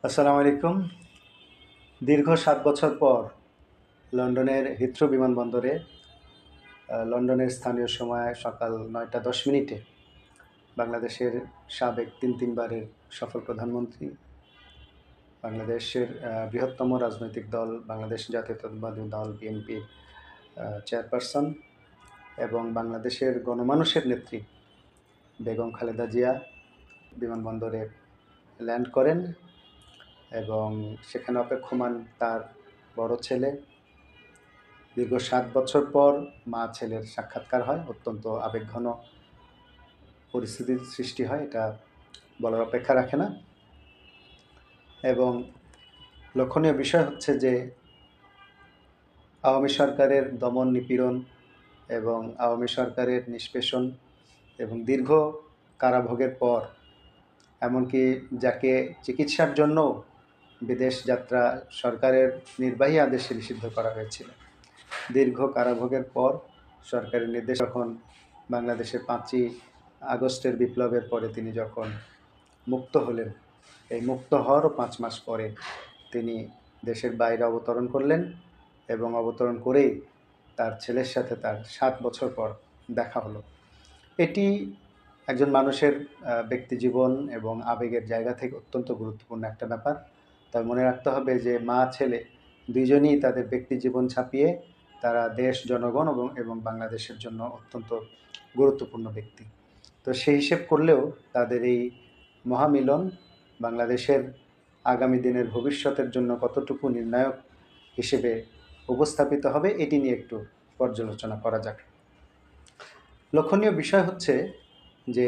আসসালামু আলাইকুম। দীর্ঘ ৭ বছর পর লন্ডনের হিথ্রো বিমানবন্দরে লন্ডনের স্থানীয় সময় সকাল ৯টা ১০ মিনিটে বাংলাদেশের সাবেক ৩ বারের সফল প্রধানমন্ত্রী, বাংলাদেশের বৃহত্তম রাজনৈতিক দল বাংলাদেশ জাতীয়তাবাদী দল বিএনপির চেয়ারপারসন এবং বাংলাদেশের গণমানুষের নেত্রী বেগম খালেদা জিয়া বিমানবন্দরে ল্যান্ড করেন এবং সেখানে অপেক্ষমান তার বড় ছেলে। দীর্ঘ ৭ বছর পর মা ছেলের সাক্ষাৎকার হয়। অত্যন্ত আবেগঘন পরিস্থিতির সৃষ্টি হয়, এটা বলার অপেক্ষা রাখে না। এবং লক্ষণীয় বিষয় হচ্ছে যে আওয়ামী সরকারের দমন নিপীড়ন এবং আওয়ামী সরকারের নিষ্পেষণ এবং দীর্ঘ কারাভোগের পর, এমনকি যাকে চিকিৎসার জন্য বিদেশ যাত্রা সরকারের নির্বাহী আদেশে নিষিদ্ধ করা হয়েছিল, দীর্ঘ কারাভোগের পর সরকারের নির্দেশ যখন বাংলাদেশের ৫ই আগস্টের বিপ্লবের পরে তিনি যখন মুক্ত হলেন, এই মুক্ত হওয়ারও ৫ মাস পরে তিনি দেশের বাইরে অবতরণ করলেন এবং অবতরণ করেই তার ছেলের সাথে তার ৭ বছর পর দেখা হলো। এটি একজন মানুষের ব্যক্তিজীবন এবং আবেগের জায়গা থেকে অত্যন্ত গুরুত্বপূর্ণ একটা ব্যাপার। তবে মনে রাখতে হবে যে মা ছেলে দুইজনই তাদের ব্যক্তিজীবন ছাপিয়ে তারা দেশ, জনগণ এবং বাংলাদেশের জন্য অত্যন্ত গুরুত্বপূর্ণ ব্যক্তি। তো সেই হিসেব করলেও তাদের এই মহামিলন বাংলাদেশের আগামী দিনের ভবিষ্যতের জন্য কতটুকু নির্ণায়ক হিসেবে উপস্থাপিত হবে, এটি নিয়ে একটু পর্যালোচনা করা যাক। লক্ষণীয় বিষয় হচ্ছে যে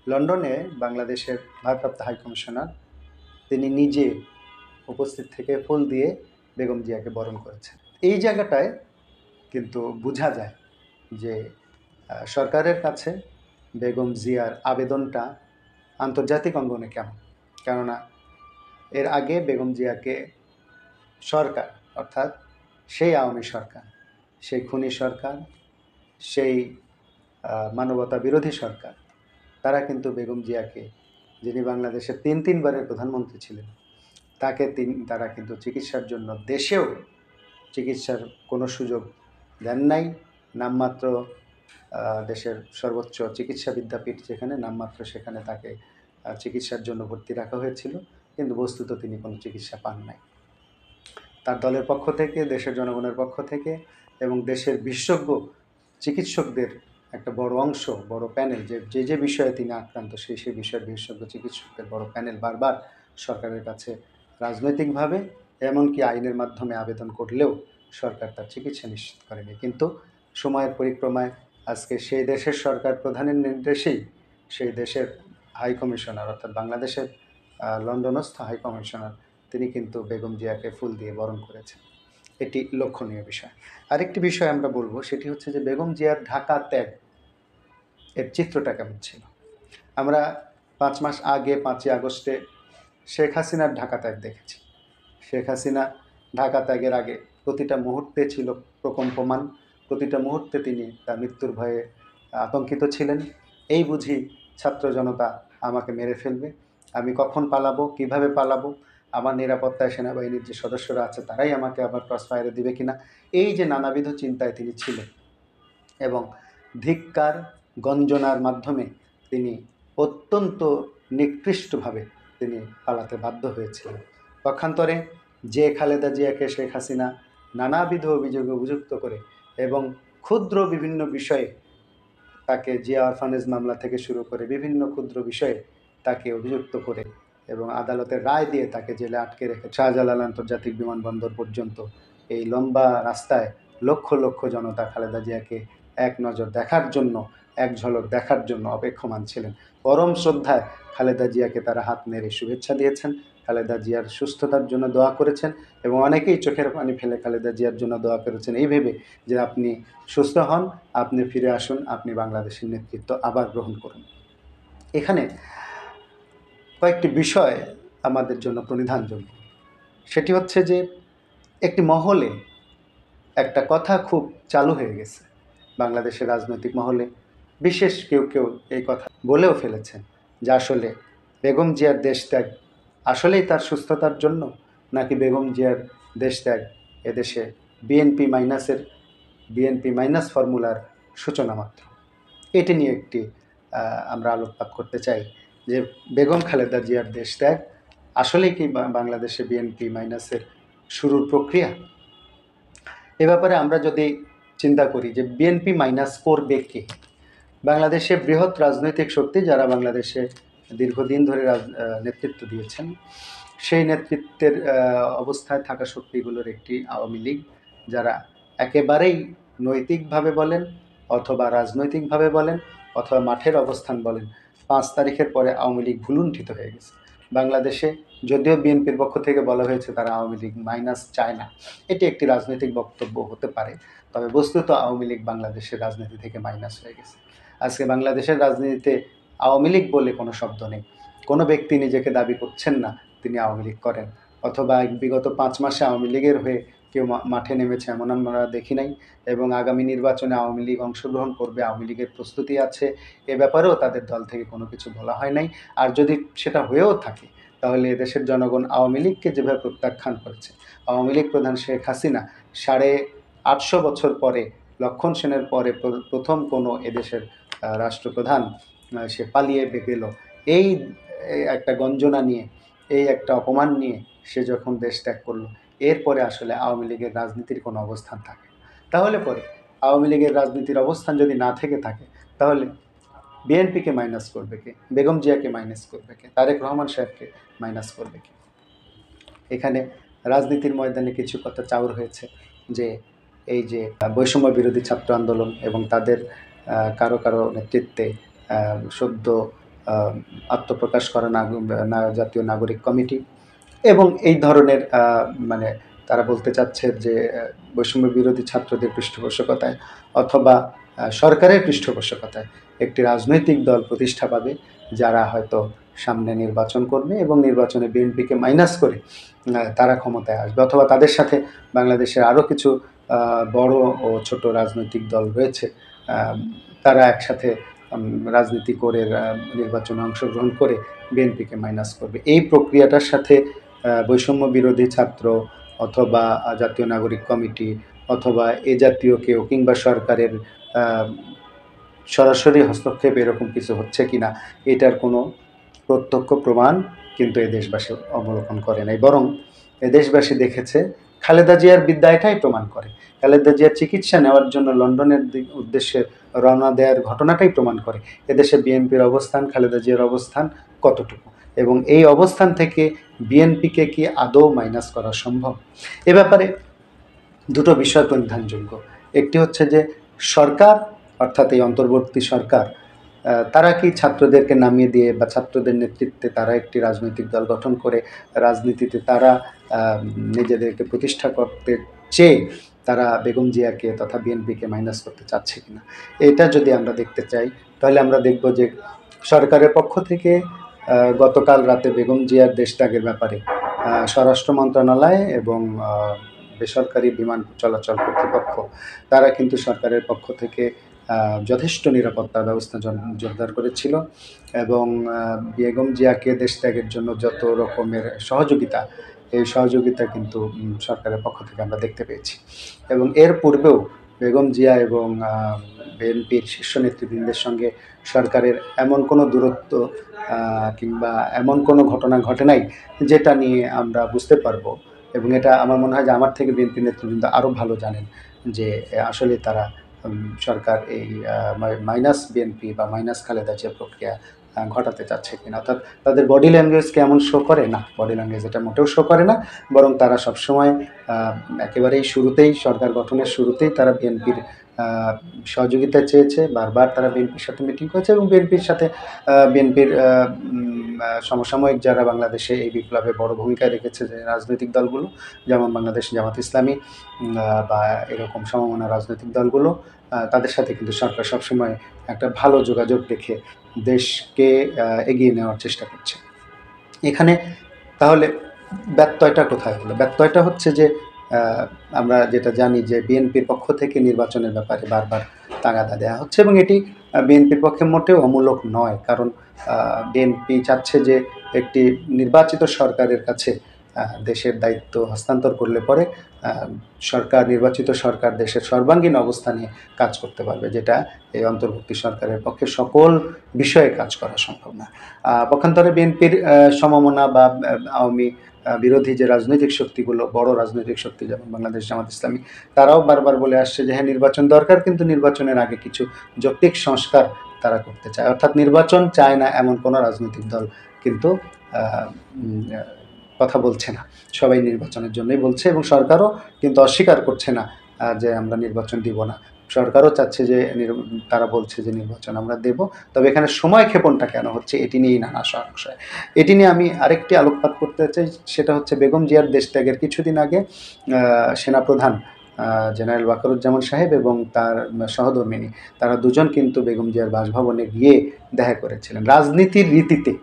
লন্ডনে বাংলাদেশের ভারপ্রাপ্ত হাইকমিশনার তিনি নিজে উপস্থিত থেকে ফুল দিয়ে বেগম জিয়াকে বরণ করেছেন। এই জায়গাটায় কিন্তু বোঝা যায় যে সরকারের কাছে বেগম জিয়ার আবেদনটা আন্তর্জাতিক অঙ্গনে কেমন। কেননা এর আগে বেগম জিয়াকে সরকার, অর্থাৎ সেই আওয়ামী সরকার, সেই খুনি সরকার, সেই মানবতা বিরোধী সরকার, তারা কিন্তু বেগম জিয়াকে, যিনি বাংলাদেশের ৩ বারের প্রধানমন্ত্রী ছিলেন, তারা কিন্তু চিকিৎসার জন্য দেশেও চিকিৎসার কোনো সুযোগ দেন নাই। নামমাত্র দেশের সর্বোচ্চ চিকিৎসা বিদ্যাপীঠ যেখানে, নামমাত্র সেখানে তাকে চিকিৎসার জন্য ভর্তি রাখা হয়েছিল, কিন্তু বস্তুত তিনি কোনো চিকিৎসা পান নাই। তার দলের পক্ষ থেকে, দেশের জনগণের পক্ষ থেকে এবং দেশের বিশেষজ্ঞ চিকিৎসকদের একটা বড় অংশ, বড় প্যানেল, যে বিষয়ে তিনি আক্রান্ত সেই বিষয়ের বিশেষজ্ঞ চিকিৎসকদের বড় প্যানেল বারবার সরকারের কাছে রাজনৈতিকভাবে এমনকি আইনের মাধ্যমে আবেদন করলেও সরকার তার চিকিৎসা নিশ্চিত করেনি। কিন্তু সময়ের পরিক্রমায় আজকে সেই দেশের সরকার প্রধানের নির্দেশেই সেই দেশের হাইকমিশনার, অর্থাৎ বাংলাদেশের লন্ডনস্থ হাইকমিশনার, তিনি কিন্তু বেগম জিয়াকে ফুল দিয়ে বরণ করেছেন। এটি লক্ষণীয় বিষয়। আরেকটি বিষয় আমরা বলবো, সেটি হচ্ছে যে বেগম জিয়ার ঢাকা ত্যাগ এর চিত্রটা কেমন ছিল। আমরা ৫ মাস আগে ৫ই আগস্টে শেখ হাসিনার ঢাকা ত্যাগ দেখেছি। শেখ হাসিনা ঢাকা ত্যাগের আগে প্রতিটা মুহূর্তে ছিল প্রকম্পমান, প্রতিটা মুহূর্তে তিনি তার মৃত্যুর ভয়ে আতঙ্কিত ছিলেন। এই বুঝি ছাত্র জনতা আমাকে মেরে ফেলবে, আমি কখন পালাবো, কিভাবে পালাবো, আমার নিরাপত্তায় সেনাবাহিনীর যে সদস্যরা আছে তারাই আমাকে আবার ক্রস ফায়ারে দিবে কিনা, এই যে নানাবিধ চিন্তায় তিনি ছিলেন। এবং ধিক্কার গঞ্জনার মাধ্যমে তিনি অত্যন্ত নিকৃষ্টভাবে তিনি পালাতে বাধ্য হয়েছিলেন। পক্ষান্তরে যে খালেদা জিয়াকে শেখ হাসিনা নানাবিধ অভিযোগে অভিযুক্ত করে এবং ক্ষুদ্র বিভিন্ন বিষয়ে তাকে জিয়া অরফানেজ মামলা থেকে শুরু করে বিভিন্ন ক্ষুদ্র বিষয়ে তাকে অভিযুক্ত করে এবং আদালতের রায় দিয়ে তাকে জেলে আটকে রেখে শাহজালাল আন্তর্জাতিক বিমানবন্দর পর্যন্ত এই লম্বা রাস্তায় লক্ষ লক্ষ জনতা খালেদা জিয়াকে এক নজর দেখার জন্য, এক ঝলক দেখার জন্য অপেক্ষমান ছিলেন। পরম শ্রদ্ধায় খালেদা জিয়াকে তারা হাত নেড়ে শুভেচ্ছা দিয়েছেন, খালেদা জিয়ার সুস্থতার জন্য দোয়া করেছেন এবং অনেকেই চোখের পানি ফেলে খালেদা জিয়ার জন্য দোয়া করেছেন এই ভেবে যে আপনি সুস্থ হন, আপনি ফিরে আসুন, আপনি বাংলাদেশের নেতৃত্ব আবার গ্রহণ করুন। এখানে কয়েকটি বিষয় আমাদের জন্য প্রণিধানযোগ্য। সেটি হচ্ছে যে একটি মহলে একটা কথা খুব চালু হয়ে গেছে বাংলাদেশের রাজনৈতিক মহলে, বিশেষ কেউ কেউ এই কথা বলেও ফেলেছেন যে আসলে বেগম জিয়ার দেশত্যাগ আসলেই তার সুস্থতার জন্য, নাকি বেগম জিয়ার দেশ ত্যাগ এদেশে বিএনপি মাইনাসের বিএনপি মাইনাস ফর্মুলার সূচনা মাত্র? এটি নিয়ে একটি আমরা আলোকপাত করতে চাই যে বেগম খালেদা জিয়ার দেশ ত্যাগ আসলেই কি বাংলাদেশে বিএনপি মাইনাসের শুরুর প্রক্রিয়া? এ ব্যাপারে আমরা যদি চিন্তা করি যে বিএনপি মাইনাস করবে কে? বাংলাদেশে বৃহৎ রাজনৈতিক শক্তি যারা বাংলাদেশে দীর্ঘদিন ধরে নেতৃত্ব দিয়েছেন, সেই নেতৃত্বের অবস্থায় থাকা শক্তিগুলোর একটি আওয়ামী লীগ, যারা একেবারেই নৈতিকভাবে বলেন অথবা রাজনৈতিকভাবে বলেন অথবা মাঠের অবস্থান বলেন, 5 তারিখের পরে আওয়ামী লীগ ভুলুণ্ঠিত হয়ে গেছে। বাংলাদেশে যদিও বিএনপির পক্ষ থেকে বলা হয়েছে তারা আওয়ামী লীগ মাইনাস চায় না, এটি একটি রাজনৈতিক বক্তব্য হতে পারে, তবে বস্তুত আওয়ামী লীগ বাংলাদেশের রাজনীতি থেকে মাইনাস হয়ে গেছে। আজকে বাংলাদেশের রাজনীতিতে আওয়ামী লীগ বলে কোনো শব্দ নেই। কোনো ব্যক্তি নিজেকে দাবি করছেন না তিনি আওয়ামী লীগ করেন, অথবা বিগত 5 মাসে আওয়ামী লীগের হয়ে কেউ মাঠে নেমেছে এমন আমরা দেখি নাই। এবং আগামী নির্বাচনে আওয়ামী লীগ অংশগ্রহণ করবে, আওয়ামী লীগের প্রস্তুতি আছে, এ ব্যাপারেও তাদের দল থেকে কোনো কিছু বলা হয় নাই। আর যদি সেটা হয়েও থাকে তাহলে এদেশের জনগণ আওয়ামী লীগকে যেভাবে প্রত্যাখ্যান করেছে, আওয়ামী লীগ প্রধান শেখ হাসিনা 850 বছর পরে, লক্ষণ সেনের পরে প্রথম কোনো এদেশের রাষ্ট্রপ্রধান সে পালিয়ে গেল, এই একটা গঞ্জনা নিয়ে, এই একটা অপমান নিয়ে সে যখন দেশ ত্যাগ করলো, এরপরে আসলে আওয়ামী লীগের রাজনীতির কোনো অবস্থান থাকে? তাহলে পরে আওয়ামী লীগের রাজনীতির অবস্থান যদি না থেকে থাকে, তাহলে বিএনপিকে মাইনাস করবে কে? বেগম জিয়াকে মাইনাস করবে কে? তারেক রহমান সাহেবকে মাইনাস করবে কে? এখানে রাজনীতির ময়দানে কিছু কথা চাউর হয়েছে যে এই যে বৈষম্য বিরোধী ছাত্র আন্দোলন এবং তাদের কারো কারো নেতৃত্বে সদ্য আত্মপ্রকাশ করা জাতীয় নাগরিক কমিটি এবং এই ধরনের মানে তারা বলতে চাচ্ছে যে বৈষম্য বিরোধী ছাত্রদের পৃষ্ঠপোষকতায় অথবা সরকারের পৃষ্ঠপোষকতায় একটি রাজনৈতিক দল প্রতিষ্ঠা পাবে, যারা হয়তো সামনে নির্বাচন করবে এবং নির্বাচনে বিএনপিকে মাইনাস করে তারা ক্ষমতায় আসবে, অথবা তাদের সাথে বাংলাদেশের আরও কিছু বড় ও ছোট রাজনৈতিক দল রয়েছে, তারা একসাথে রাজনীতি করে নির্বাচনে অংশগ্রহণ করে বিএনপিকে মাইনাস করবে। এই প্রক্রিয়াটার সাথে বৈষম্য বিরোধী ছাত্র অথবা জাতীয় নাগরিক কমিটি অথবা এ জাতীয় কেউ কিংবা সরকারের সরাসরি হস্তক্ষেপ এরকম কিছু হচ্ছে কিনা এটার কোনো প্রত্যক্ষ প্রমাণ কিন্তু এ দেশবাসী অবলোকন করে নাই, বরং এ দেশবাসী দেখেছে খালেদা জিয়ার বিদ্যা এটাই প্রমাণ করে। খালেদা জিয়ার চিকিৎসা নেওয়ার জন্য লন্ডনের উদ্দেশ্যে রওনা দেওয়ার ঘটনাটাই প্রমাণ করে এদেশে বিএনপির অবস্থান, খালেদা জিয়ার অবস্থান কতটুকু, এবং এই অবস্থান থেকে বিএনপিকে কি আদৌ মাইনাস করা সম্ভব? এ ব্যাপারে দুটো বিষয় পরিধানযোগ্য। একটি হচ্ছে যে সরকার, অর্থাৎ এই অন্তর্বর্তী সরকার, তারা কি ছাত্রদেরকে নামিয়ে দিয়ে বা ছাত্রদের নেতৃত্বে তারা একটি রাজনৈতিক দল গঠন করে রাজনীতিতে তারা নিজেদেরকে প্রতিষ্ঠা করতে চেয়ে তারা বেগম জিয়াকে তথা বিএনপিকে মাইনাস করতে চাচ্ছে কিনা, এটা যদি আমরা দেখতে চাই তাহলে আমরা দেখব যে সরকারের পক্ষ থেকে গতকাল রাতে বেগম জিয়ার দেশ ত্যাগের ব্যাপারে স্বরাষ্ট্র মন্ত্রণালয় এবং বেসরকারি বিমান চলাচল কর্তৃপক্ষ তারা কিন্তু সরকারের পক্ষ থেকে যথেষ্ট নিরাপত্তা ব্যবস্থা জোরদার করেছিল এবং বেগম জিয়াকে দেশ ত্যাগের জন্য যত রকমের সহযোগিতা, এই সহযোগিতা কিন্তু সরকারের পক্ষ থেকে আমরা দেখতে পেয়েছি। এবং এর পূর্বেও বেগম জিয়া এবং বিএনপির শীর্ষ নেতৃবৃন্দের সঙ্গে সরকারের এমন কোনো দূরত্ব কিংবা এমন কোনো ঘটনা ঘটে নাই যেটা নিয়ে আমরা বুঝতে পারবো, এবং এটা আমার মনে হয় যে আমার থেকে বিএনপি নেতৃবৃন্দ আরও ভালো জানেন যে আসলে তারা সরকার এই মাইনাস বিএনপি বা মাইনাস খালেদা জিয়া প্রক্রিয়া ঘটাতে চাচ্ছে কিনা। অর্থাৎ তাদের বডি ল্যাঙ্গুয়েজকে এমন শো করে না, বডি ল্যাঙ্গুয়েজ এটা মোটেও শো করে না, বরং তারা সবসময় একেবারেই শুরুতেই, সরকার গঠনের শুরুতেই তারা বিএনপির সহযোগিতা চেয়েছে, বারবার তারা বিএনপির সাথে মিটিং করেছে এবং বিএনপির সাথে বিএনপির সমসাময়িক যারা বাংলাদেশে এই বিপ্লবে বড় ভূমিকা রেখেছে যে রাজনৈতিক দলগুলো, যেমন বাংলাদেশ জামাত ইসলামী বা এরকম সমমনা রাজনৈতিক দলগুলো, তাদের সাথে কিন্তু সরকার সবসময় একটা ভালো যোগাযোগ রেখে দেশকে এগিয়ে নেওয়ার চেষ্টা করছে। এখানে তাহলে ব্যত্যয়টা কোথায় হলো? ব্যত্যয়টা হচ্ছে যে আমরা যেটা জানি যে বিএনপির পক্ষ থেকে নির্বাচনের ব্যাপারে বারবার তাগাদা দেওয়া হচ্ছে এবং এটি বিএনপির পক্ষে মোটেও অমূলক নয়, কারণ বিএনপি চাচ্ছে যে একটি নির্বাচিত সরকারের কাছে দেশের দায়িত্ব হস্তান্তর করলে পরে নির্বাচিত সরকার দেশের সর্বাঙ্গীন অবস্থা নিয়ে কাজ করতে পারবে, যেটা এই অন্তর্বর্তী সরকারের পক্ষে সকল বিষয়ে কাজ করা সম্ভব না। পক্ষান্তরে বিএনপির সমমনা বা আওয়ামী বিরোধী যে রাজনৈতিক শক্তিগুলো, বড় রাজনৈতিক শক্তি যেমন বাংলাদেশ জামাত ইসলামী, তারাও বারবার বলে আসছে যে হ্যাঁ, নির্বাচন দরকার, কিন্তু নির্বাচনের আগে কিছু যৌক্তিক সংস্কার তারা করতে চায়। অর্থাৎ নির্বাচন চায় না এমন কোনো রাজনৈতিক দল কিন্তু কথা বলছে না, সবাই নির্বাচনের জন্যই বলছে, এবং সরকারও কিন্তু অস্বীকার করছে না যে আমরা নির্বাচন দিব না। সরকারও চাচ্ছে যে তারা বলছে যে নির্বাচন আমরা দেব, তবে এখানে সময় ক্ষেপণটা কেন হচ্ছে এটি নিয়েই নানা সংশয়। এটি নিয়ে আমি আরেকটি আলোকপাত করতে চাই, সেটা হচ্ছে বেগম জিয়ার দেশত্যাগের কিছুদিন আগে সেনাপ্রধান জেনারেল ওয়াকারুজ্জামান সাহেব এবং তার সহধর্মিণী, তারা দুজন কিন্তু বেগম জিয়ার বাসভবনে গিয়ে দেখা করেছিলেন। রাজনীতির রীতিতে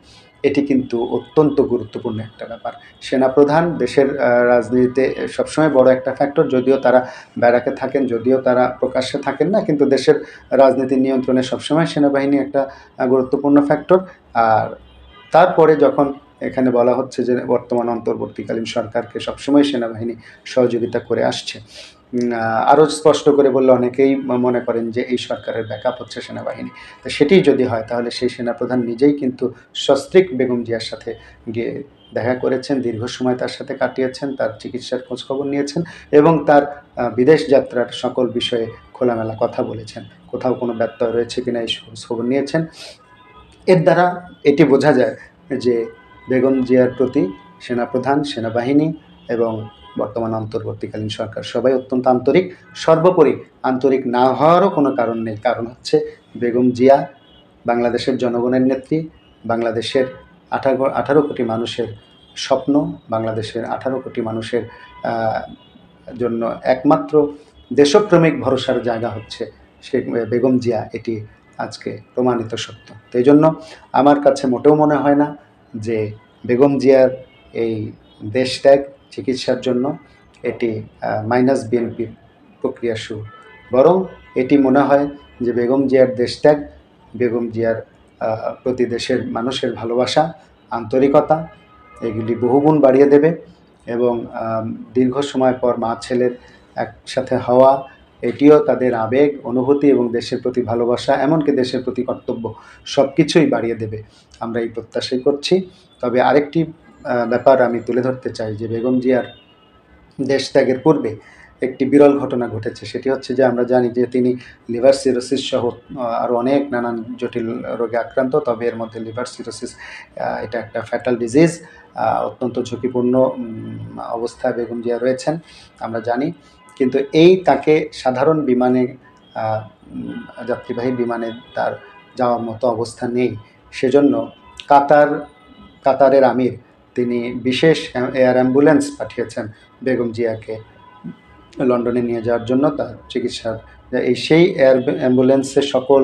এটি কিন্তু অত্যন্ত গুরুত্বপূর্ণ একটা ব্যাপার। সেনাপ্রধান দেশের রাজনীতিতে সবসময় বড় একটা ফ্যাক্টর, যদিও তারা ব্যারাকে থাকেন, যদিও তারা প্রকাশ্যে থাকেন না, কিন্তু দেশের রাজনীতির নিয়ন্ত্রণে সবসময় সেনাবাহিনী একটা গুরুত্বপূর্ণ ফ্যাক্টর। আর তারপরে যখন এখানে বলা হচ্ছে যে বর্তমান অন্তর্বর্তীকালীন সরকারকে সবসময় সেনাবাহিনী সহযোগিতা করে আসছে, আরও স্পষ্ট করে বললে অনেকেই মনে করেন যে এই সরকারের ব্যাকআপ হচ্ছে সেনাবাহিনী। তো সেটি যদি হয় তাহলে সেই সেনাপ্রধান নিজেই কিন্তু সস্ত্রীক বেগম জিয়ার সাথে গিয়ে দেখা করেছেন, দীর্ঘ সময় তার সাথে কাটিয়েছেন, তার চিকিৎসার খোঁজখবর নিয়েছেন এবং তার বিদেশ যাত্রার সকল বিষয়ে খোলামেলা কথা বলেছেন, কোথাও কোনো ব্যত্যয় রয়েছে কিনা এই খোঁজখবর নিয়েছেন। এর দ্বারা এটি বোঝা যায় যে বেগম জিয়ার প্রতি সেনাপ্রধান, সেনাবাহিনী এবং বর্তমান অন্তর্বর্তীকালীন সরকার সবাই অত্যন্ত আন্তরিক। সর্বোপরি আন্তরিক না হওয়ারও কোনো কারণ নেই, কারণ হচ্ছে বেগম জিয়া বাংলাদেশের জনগণের নেত্রী, বাংলাদেশের 18 কোটি মানুষের স্বপ্ন, বাংলাদেশের 18 কোটি মানুষের জন্য একমাত্র দেশপ্রেমিক ভরসার জায়গা হচ্ছে শেখ বেগম জিয়া, এটি আজকে প্রমাণিত সত্য। তো এই জন্য আমার কাছে মোটেও মনে হয় না যে বেগম জিয়ার এই দেশত্যাগ চিকিৎসার জন্য এটি মাইনাস বিএনপির প্রক্রিয়া শুরু, বরং এটি মনে হয় যে বেগম জিয়ার দেশত্যাগ, বেগম জিয়ার প্রতি দেশের মানুষের ভালোবাসা, আন্তরিকতা, এগুলি বহুগুণ বাড়িয়ে দেবে এবং দীর্ঘ সময় পর মা ছেলের একসাথে হওয়া, এটিও তাদের আবেগ, অনুভূতি এবং দেশের প্রতি ভালোবাসা, এমনকি দেশের প্রতি কর্তব্য সব কিছুই বাড়িয়ে দেবে, আমরা এই প্রত্যাশাই করছি। তবে আরেকটি ব্যাপার আমি তুলে ধরতে চাই যে বেগম জিয়ার দেশ ত্যাগের পূর্বে একটি বিরল ঘটনা ঘটেছে। সেটি হচ্ছে যে আমরা জানি যে তিনি লিভার সিরোসিস সহ আরও অনেক নানান জটিল রোগে আক্রান্ত, তবে এর মধ্যে লিভার সিরোসিস এটা একটা ফ্যাটাল ডিজিজ, অত্যন্ত ঝুঁকিপূর্ণ অবস্থায় বেগম জিয়া রয়েছেন আমরা জানি। কিন্তু তাকে সাধারণ বিমানে, যাত্রীবাহী বিমানে তার যাওয়ার মতো অবস্থা নেই, সেজন্য কাতারের আমির তিনি বিশেষ এয়ার অ্যাম্বুলেন্স পাঠিয়েছেন বেগম জিয়াকে লন্ডনে নিয়ে যাওয়ার জন্য তার চিকিৎসার। সেই এয়ার অ্যাম্বুলেন্সে সকল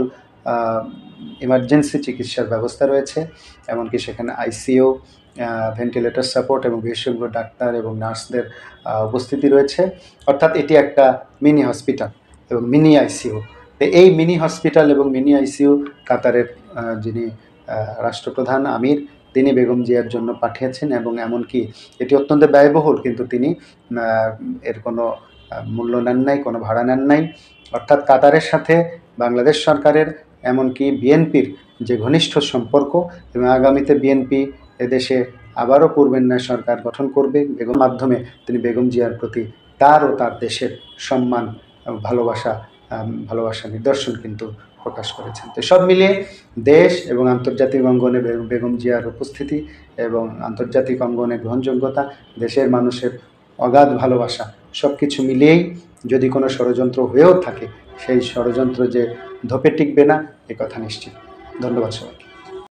ইমার্জেন্সি চিকিৎসার ব্যবস্থা রয়েছে, এমনকি সেখানে আইসিইউ, ভেন্টিলেটর সাপোর্ট এবং বিশেষজ্ঞ ডাক্তার এবং নার্সদের উপস্থিতি রয়েছে। অর্থাৎ এটি একটা মিনি হসপিটাল এবং মিনি আইসিইউ। এই মিনি হসপিটাল এবং মিনি আইসিইউ কাতারের যিনি রাষ্ট্রপ্রধান আমির, তিনি বেগম জিয়ার জন্য পাঠিয়েছেন এবং এমনকি এটি অত্যন্ত ব্যয়বহুল, কিন্তু তিনি এর কোনো মূল্য নেন নাই, কোনো ভাড়া নেন নাই। অর্থাৎ কাতারের সাথে বাংলাদেশ সরকারের, এমনকি বিএনপির যে ঘনিষ্ঠ সম্পর্ক, এবং আগামীতে বিএনপি এদেশে আবারও পূর্বের ন্যায় সরকার গঠন করবে, বেগম মাধ্যমে তিনি বেগম জিয়ার প্রতি তার ও তার দেশের সম্মান, ভালোবাসা নিদর্শন কিন্তু প্রকাশ করেছেন। তো সব মিলিয়ে দেশ এবং আন্তর্জাতিক অঙ্গনে বেগম জিয়ার উপস্থিতি এবং আন্তর্জাতিক অঙ্গনে গ্রহণযোগ্যতা, দেশের মানুষের অগাধ ভালোবাসা, সব কিছু মিলিয়েই যদি কোনো ষড়যন্ত্র হয়েও থাকে, সেই ষড়যন্ত্র যে ধোপে টিকবে না এ কথা নিশ্চিত। ধন্যবাদ সবাইকে।